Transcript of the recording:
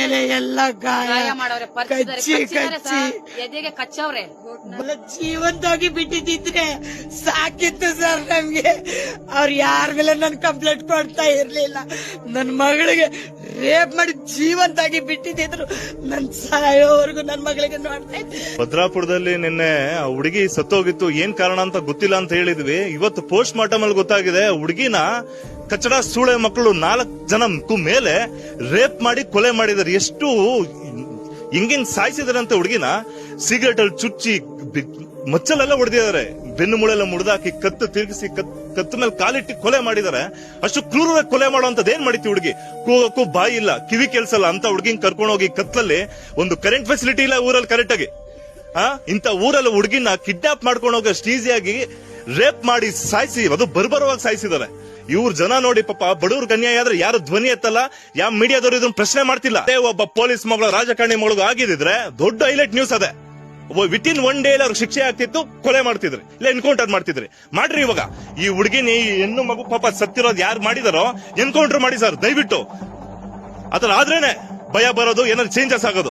ಮೇಲೆ ಎಲ್ಲ ಗಾಯ ಮಾಡವ್ರೆ, ಕಚ್ಚಿ ಕಚ್ಚಿ ಎದೆಗೆ ಕಚ್ಚವ್ರೆ. ಜೀವಂತವಾಗಿ ಬಿಟ್ಟಿದ್ರೆ ಸಾಕಿತ್ತು ಸರ್ ನಮ್ಗೆ. ಅವ್ರು ಯಾರ ಮೇಲೆ ನನ್ ಕಂಪ್ಲೇಂಟ್ ಕೊಡ್ತಾ ಇರ್ಲಿಲ್ಲ. ನನ್ ಮಗಳಿಗೆ ರೇಪ್ ಮಾಡಿ ಜೀವಂತಾಗಿ ಬಿಟ್ಟಿದ್ರು. ನನ್ ಸಾಯೋವರೆಗೂ ನನ್ ಮಗಳಿಗೆ ನೋಡ್ತಾ ಇದ್ದೆ. ಭದ್ರಾಪುರದಲ್ಲಿ ನಿನ್ನೆ ಹುಡುಗಿ ಸತ್ತೋಗಿತ್ತು, ಏನ್ ಕಾರಣ ಅಂತ ಗೊತ್ತಿಲ್ಲ ಅಂತ ಹೇಳಿದ್ವಿ. ಇವತ್ತು ಪೋಸ್ಟ್ ಮಾರ್ಟಮ್ ಅಲ್ಲಿ ಗೊತ್ತಾಗಿದೆ, ಹುಡುಗಿನ ಕಚಡ ಸೂಳೆ ಮಕ್ಕಳು 4 ಜನಕ್ಕೂ ಮೇಲೆ ರೇಪ್ ಮಾಡಿ ಕೊಲೆ ಮಾಡಿದಾರೆ. ಎಷ್ಟು ಹಿಂಗಿಂಗ್ ಸಾಯಿಸಿದಾರಂತೆ ಹುಡುಗಿನ. ಸಿಗರೇಟ್ ಅಲ್ಲಿ ಚುಚ್ಚಿ ಮಚ್ಚಲೆಲ್ಲ ಹೊಡೆದಿದ್ದಾರೆ, ಬೆನ್ನು ಮುಳೆಲ್ಲ ಮುರಿದಾಕಿ ಕತ್ತು ತಿರುಗಿಸಿ ಕತ್ತು ಮೇಲೆ ಕಾಲಿಟ್ಟು ಕೊಲೆ ಮಾಡಿದ್ದಾರೆ. ಅಷ್ಟು ಕ್ರೂರವಾಗಿ ಕೊಲೆ ಮಾಡುವಂತದ್ದು ಏನ್ ಮಾಡಿತಿ ಹುಡುಗಿ. ಕೂಗಕ್ಕೂ ಬಾಯಿ ಇಲ್ಲ, ಕಿವಿ ಕೇಳಿಸಲ್ಲ ಅಂತ ಹುಡುಗಿನ ಕರ್ಕೊಂಡು ಹೋಗಿ ಕತ್ಲಲ್ಲಿ ಒಂದು ಕರೆಂಟ್ ಫೆಸಿಲಿಟಿ ಇಲ್ಲ ಊರಲ್ಲಿ ಕರೆಕ್ಟ್ ಆಗಿ. ಇಂತ ಊರಲ್ಲಿ ಹುಡುಗಿನ ಕಿಡ್ನಾಪ್ ಮಾಡ್ಕೊಂಡು ಹೋಗಿ ಅಷ್ಟು ಈಸಿಯಾಗಿ ರೇಪ್ ಮಾಡಿ ಸಾಯಿಸಿ, ಅದು ಬರ್ಬರವಾಗಿ ಸಾಯಿಸಿದ್ದಾರೆ. ಇವ್ರ ಜನ ನೋಡಿ ಪಾಪ ಬಡವ್ರಿಗೆ ಅನ್ಯಾಯ ಆದ್ರೆ ಯಾರು ಧ್ವನಿ ಎತ್ತಲ್ಲ, ಯಾವ ಮೀಡಿಯಾದವರು ಇದನ್ನ ಪ್ರಶ್ನೆ ಮಾಡ್ತಿಲ್ಲ. ಒಬ್ಬ ಪೊಲೀಸ್ ಮಗಳು ರಾಜಕಾರಣಿ ಮಗಳು ಆಗಿದ್ರೆ ದೊಡ್ಡ ಹೈಲೈಟ್ ನ್ಯೂಸ್ ಅದೇ. ವಿತಿನ್ 1 ಡೇ ಅವ್ರಿಗೆ ಶಿಕ್ಷೆ ಆಗ್ತಿತ್ತು, ಕೊಲೆ ಮಾಡ್ತಿದ್ರಿ, ಇಲ್ಲ ಎನ್ಕೌಂಟರ್ ಮಾಡ್ತಿದ್ರಿ. ಮಾಡ್ರಿ ಇವಾಗ ಈ ಹುಡುಗಿನ ಈ ಹೆಣ್ಣು ಮಗು ಪಾಪ ಸತ್ತಿರೋದು ಯಾರು ಮಾಡಿದಾರೋ ಎನ್ಕೌಂಟರ್ ಮಾಡಿ ಸರ್ ದಯವಿಟ್ಟು. ಅದ್ರ ಆದ್ರೇನೆ ಭಯ ಬರೋದು, ಏನಾದ್ರು ಚೇಂಜಸ್ ಆಗೋದು.